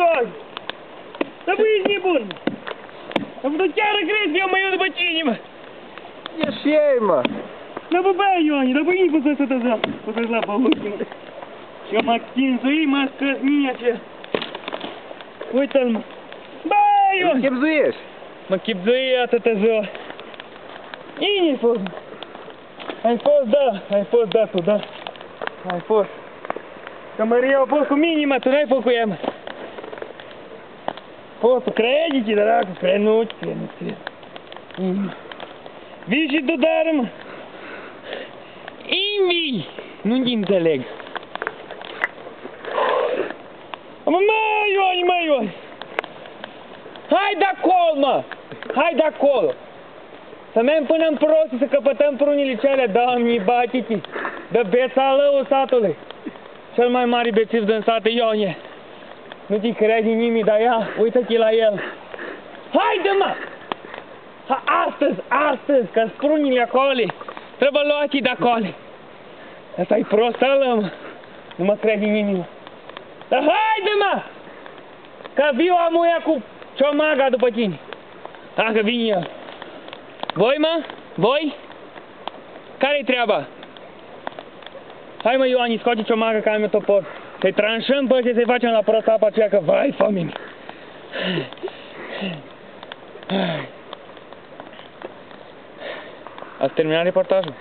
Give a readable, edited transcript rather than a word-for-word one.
Ioan! Dar băi, ești nebun! Dar tu chiar crezi că eu mă iau după cine, mă? E și ei, mă! Dar bă, băi, Ioan, dar băi, nu poți să te zău. Poți să-ți la pe ultimul. Eu mă chinzui, mă scăsmie aceea. Uite-l, mă. Băi, Ioan! Îl chepzuiești! Mă chipzui atâta ziua. Cine ai fost? Ai fost, da. Ai fost, da, tu, da. Ai fost. Că Maria a fost cu mine, mă, tu n-ai fost cu ea, mă. Fost, tu crezi, ce dracu, crezi, nu crezi. Vii și tu, dar, mă. Invii! Nu-mi înțeleg. Mă, Ioani! Hai de acolo, mă! Hai de acolo! Să mergem până în prostii să căpătăm prunile cele, Doamne, batiți! De bețalăul satului! Cel mai mare bețiv din sat e Ione! Nu te crede nimic, dar ia, uită-te la el! Haide, mă! Astăzi, că-s prunile acolo! Trebuie luate de acolo! Asta-i prostălă, mă! Nu mă crede nimic, mă! Dar haide, mă! Că viu amuia cu ciomaga după tine! Dacă vine el! Voi, mă? Voi? Care-i treaba? Hai, mă, Ioani, scoate ciomaga că am eu topor. Să-i tranșăm pe ăștia, să-i facem la prost apa aceea, că vai, fă-mi. Ați terminat reportajul?